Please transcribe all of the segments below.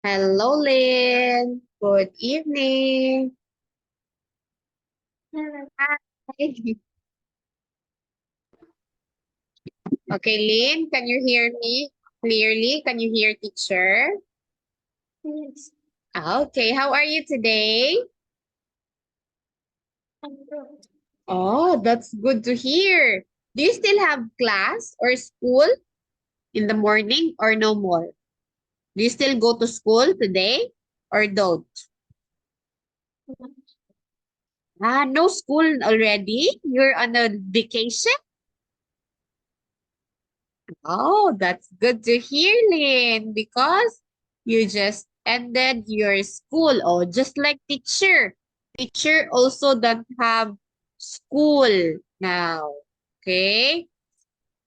Hello, Lynn. Good evening. Hi. Okay, Lynn, can you hear me clearly? Can you hear teacher? Yes, Okay, how are you today? I'm good. Oh, that's good to hear. Do you still have class or school in the morning or no more? Do you still go to school today or don't? No school already? You're on a vacation? Oh, that's good to hear, Lynn, because you just ended your school. Oh, just like teacher. Teacher also don't have school now. Okay?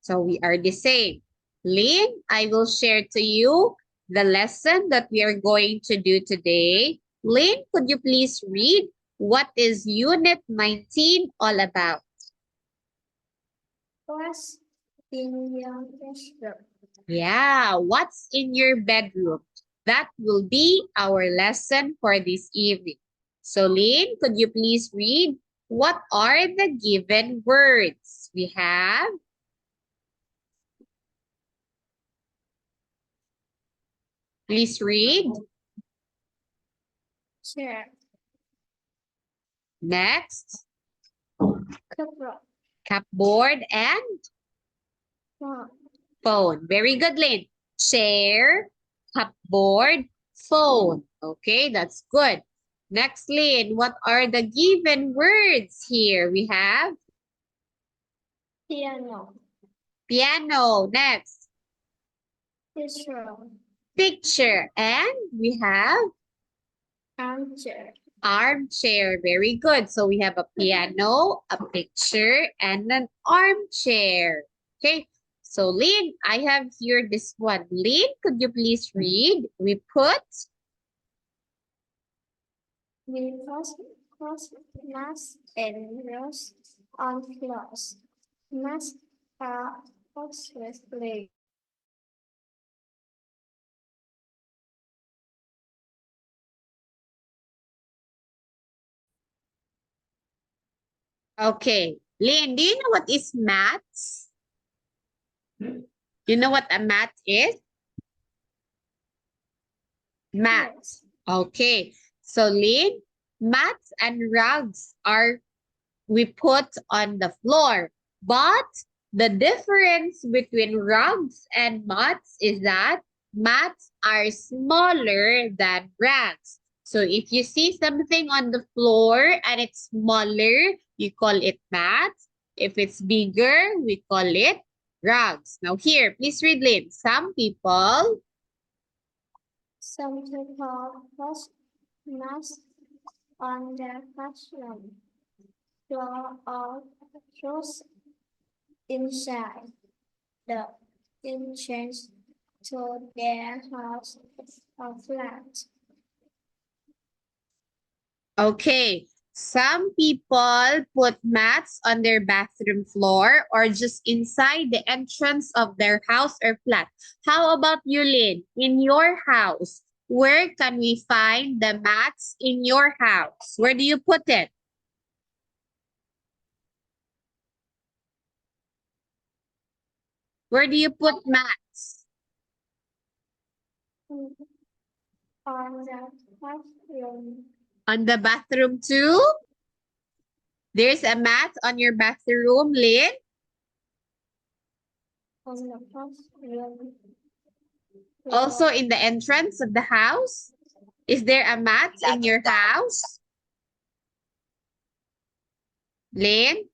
So we are the same. Lynn, I will share to you the lesson that we are going to do today. Lynn, could you please read what is Unit 19 all about? What's in your bedroom? Yeah, what's in your bedroom? That will be our lesson for this evening. So, Lynn, could you please read what are the given words? We have, please read. Chair, Next, cupboard, cupboard and phone, phone. Very good, Lynn. Chair, cupboard, phone. Okay, that's good. Next, Lynn, what are the given words here? We have piano, piano. Next. pistol, Picture. And we have armchair, armchair. Very good. So we have a piano, a picture, and an armchair. Okay. So Lynn, I have here this one. Lynn, could you please read? We put cross, mask, and rose on floors. Mask are with leg. okay. Lynn, do you know what is maths? You know what a mat is? Mat. Yes, Okay. So Lynn, mats and rugs are we put on the floor. But the difference between rugs and mats is that mats are smaller than rugs. So if you see something on the floor and it's smaller, you call it mats. If it's bigger, we call it rugs. Now here, please read Lynn. Some people, some people cross mask on their classroom floor or close inside the entrance to their house or flat. okay, some people put mats on their bathroom floor or just inside the entrance of their house or flat. How about you, Lynn? In your house, where can we find the mats in your house? Where do you put it? Where do you put mats? On the bathroom, On the bathroom too? There's a mat on your bathroom, Lynn? on the bathroom Also floor, in the entrance of the house? Is there a mat in your house? Lynn?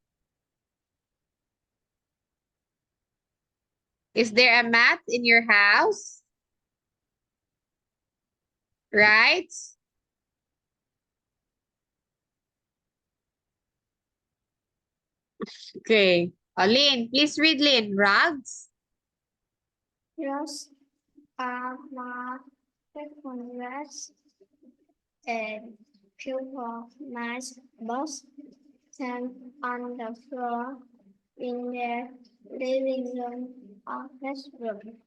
Is there a mat in your house? Right? Okay. Lynn, please read Lynn. Rugs? yes, are marked on rest and pupil nice box stand on the floor in their living room or bedroom.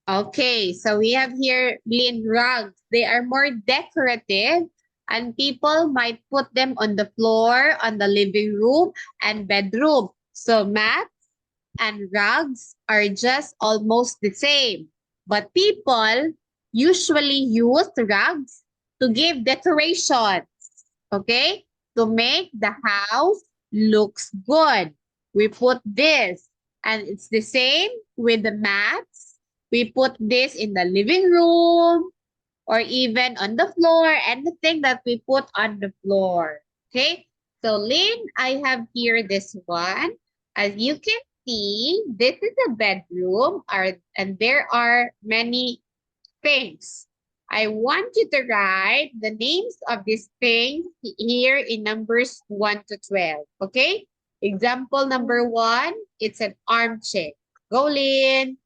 Okay, so we have here Lynn rugs. They are more decorative and people might put them on the floor, on the living room and bedroom. So mats and rugs are just almost the same. But people usually use rugs to give decoration, okay? To make the house looks good. We put this and it's the same with the mats. We put this in the living room or even on the floor, anything that we put on the floor. Okay, so Lynn, I have here this one. As you can see, this is a bedroom and there are many things. I want you to write the names of these things here in numbers 1 to 12. Okay? Example number 1, it's an armchair. Go, Lynn.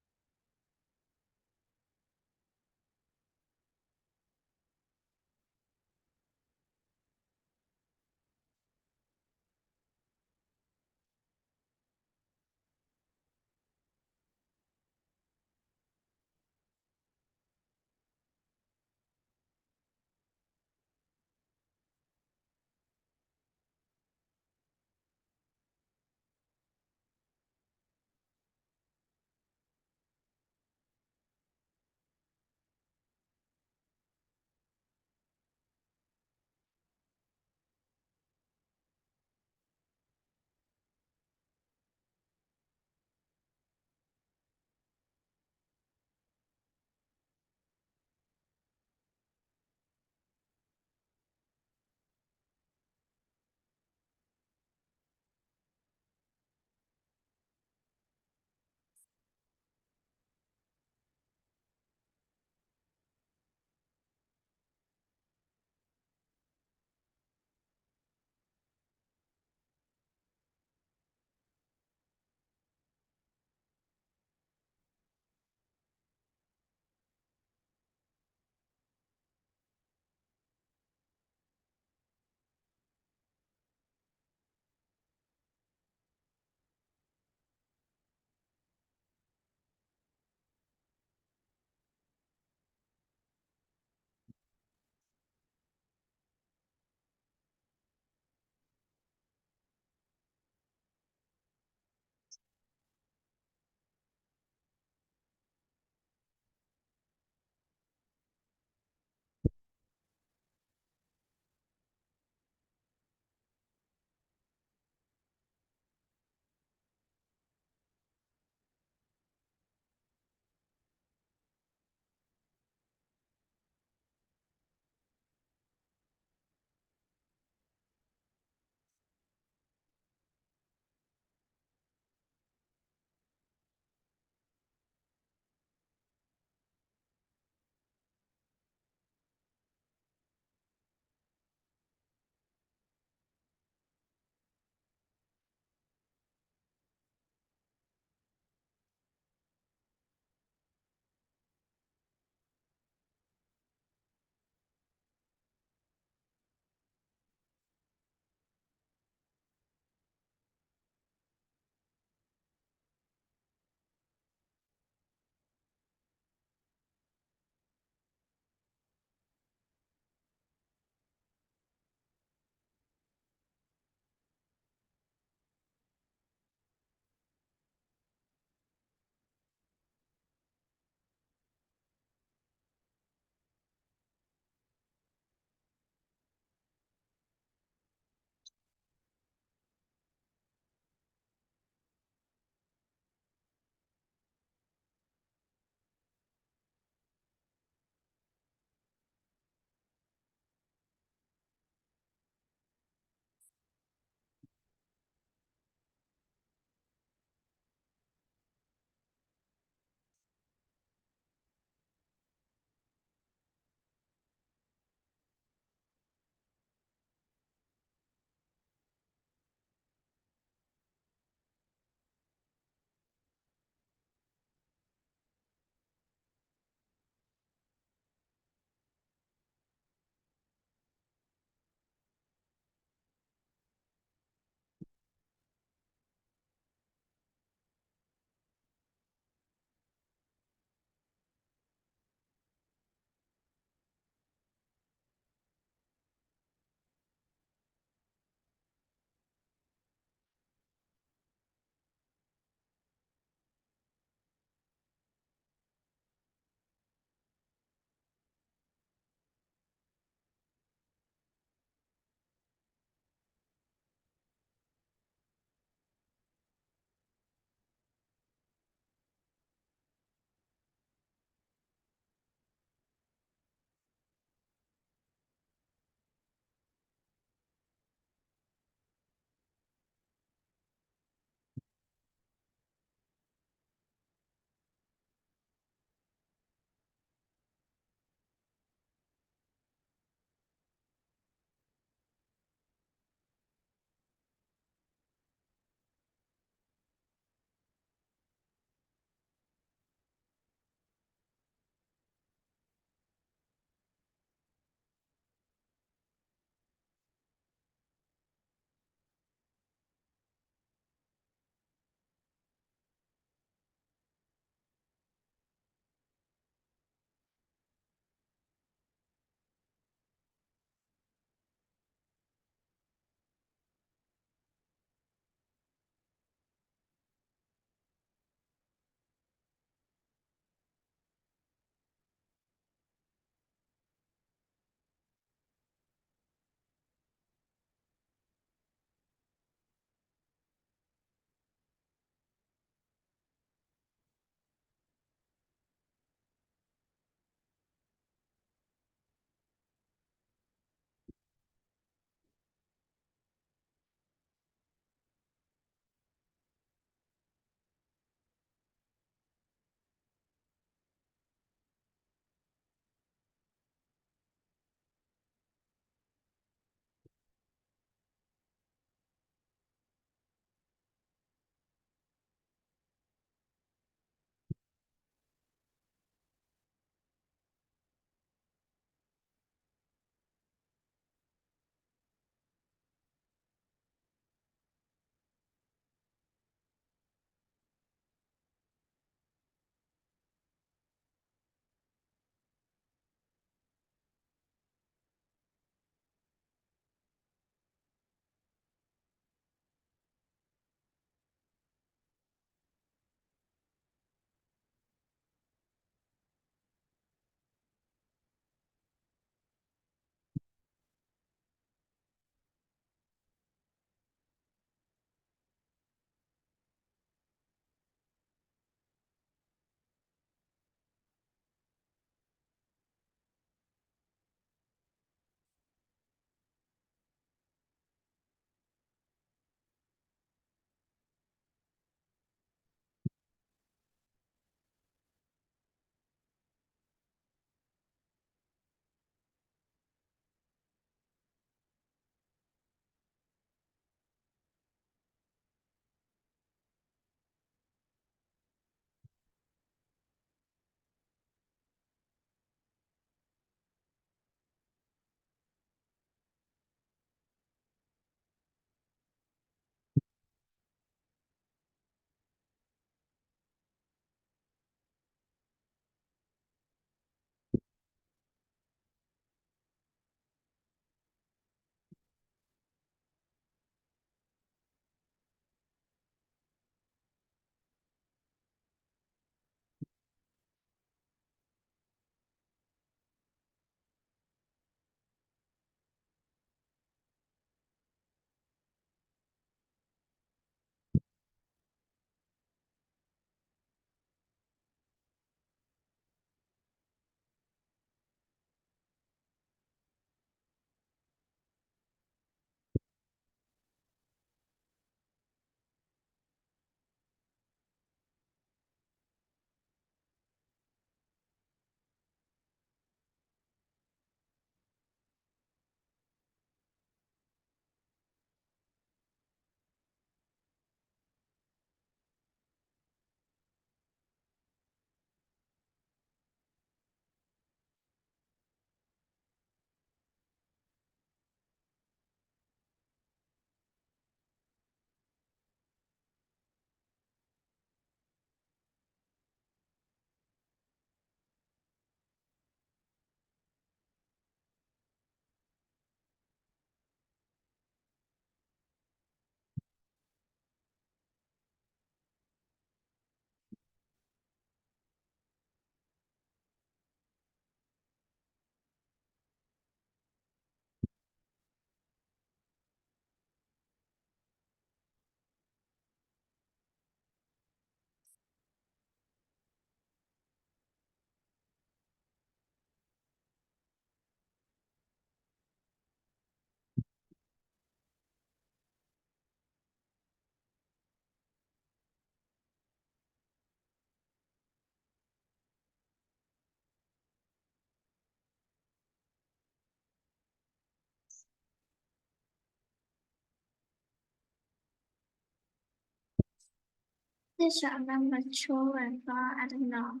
These are number 2 and 4. I don't know.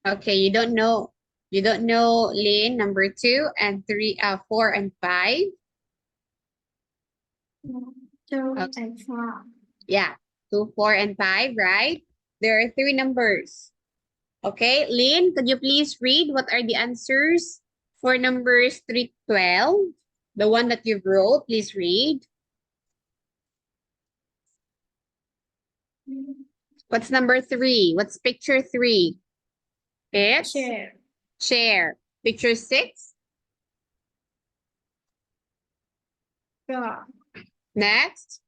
Okay, you don't know. You don't know, Lynn, number 2 and 3, 4 and 5. 2 Okay. and 4. Yeah, 2, 4, and 5, right? There are 3 numbers. Okay, Lynn, could you please read what are the answers for numbers 3 to 12? The one that you wrote, please read. What's number 3? What's picture 3? It's Chair. chair. Picture 6? Door. Next.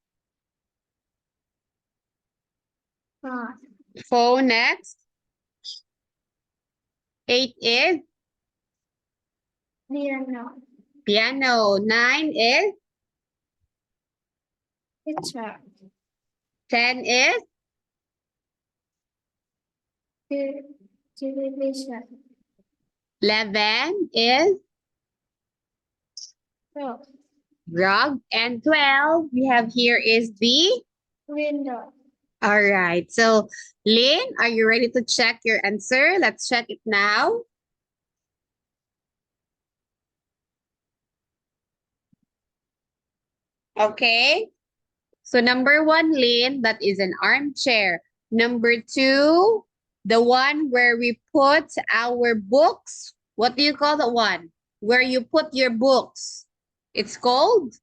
4. Phone next. 8 is Piano. piano. 9 is Picture. 10 is Television. 11 is Door. rug, and 12 we have here is the. Window. All right. So, Lynn, are you ready to check your answer? Let's check it now. Okay. So, number 1, Lynn, that is an armchair. Number 2, the one where we put our books. What do you call that one? Where you put your books. It's called?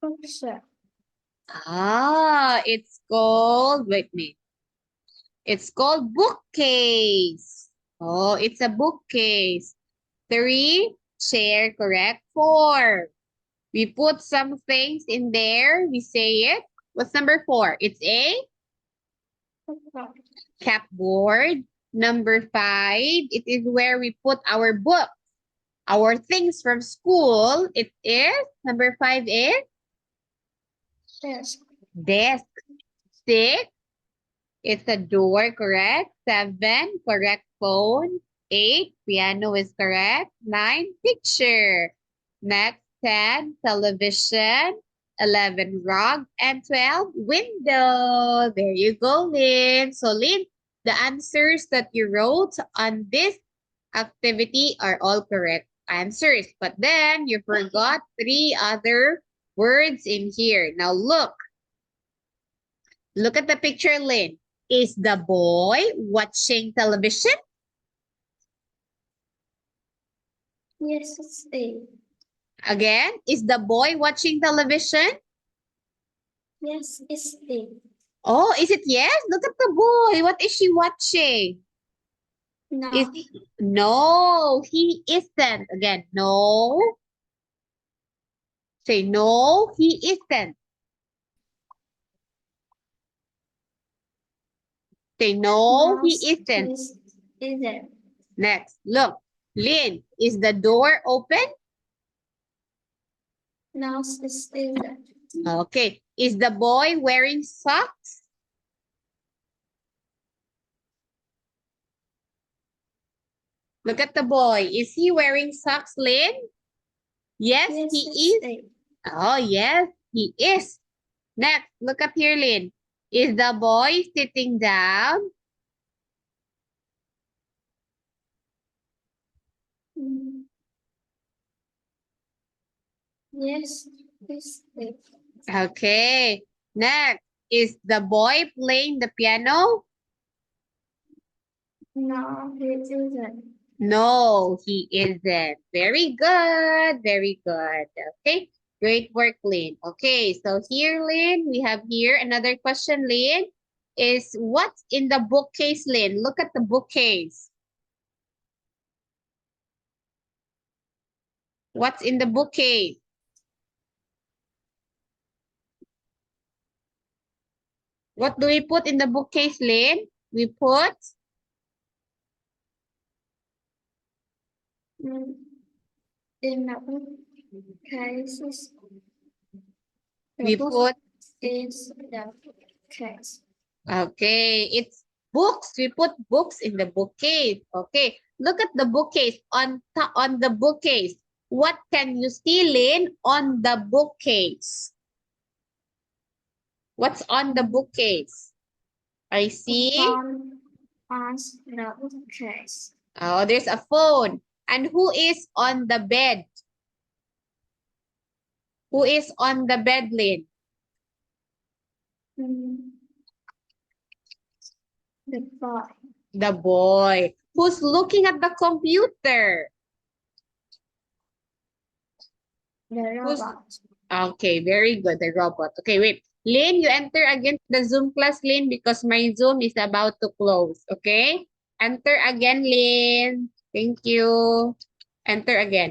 Bookshelf. It's called, wait a minute. It's called bookcase. Oh, it's a bookcase. 3, chair, correct. 4, we put some things in there. We say it. What's number 4? It's a Bookshop. capboard. Number 5, it is where we put our books, our things from school. It is, number 5 is Desk. desk. 6, it's a door, correct. 7, correct, phone. 8, piano is correct. 9, picture. Next, 10, television. 11, rug. And 12, window. There you go, Lynn. So, Lynn, the answers that you wrote on this activity are all correct answers. But then you forgot 3 other words in here. Now, look. Look at the picture, Lynn. Is the boy watching television? Yes, it's A. Again, is the boy watching television? Yes, it's A. Oh, is it yes? Look at the boy. What is she watching? No. No, he isn't. Again, no. Say no, he isn't. Say no, he isn't. Isn't. Next, look. Lynn, is the door open? No, it's isn't. Okay. Is the boy wearing socks? Look at the boy. Is he wearing socks, Lynn? Yes, Yes, he it's is. A. Oh, yes, he is. Next, look up here, Lynn. Is the boy sitting down? Yes, it's A. Okay. Next, is the boy playing the piano? No, he isn't. No, he isn't. Very good. Very good. Okay. Great work, Lynn. Okay, so here, Lynn, we have here another question, Lynn. Is what's in the bookcase, Lynn? Look at the bookcase. What's in the bookcase? What do we put in the bookcase, Lynn? We put In the bookcases. we put Is the case. okay, it's books. We put books in the bookcase. Okay. Look at the bookcase on the bookcase. What can you see, Lynn, on the bookcase? What's on the bookcase? I see. Phone on the bookcase. Oh, there's a phone. And who is on the bed? Who is on the bed, Lynn? The boy. The boy. Who's looking at the computer? The Who's- robot. Okay, very good. The robot. Okay, wait. Lynn, you enter again the Zoom class, Lynn, because my Zoom is about to close. Okay? Enter again, Lynn. Thank you. Enter again.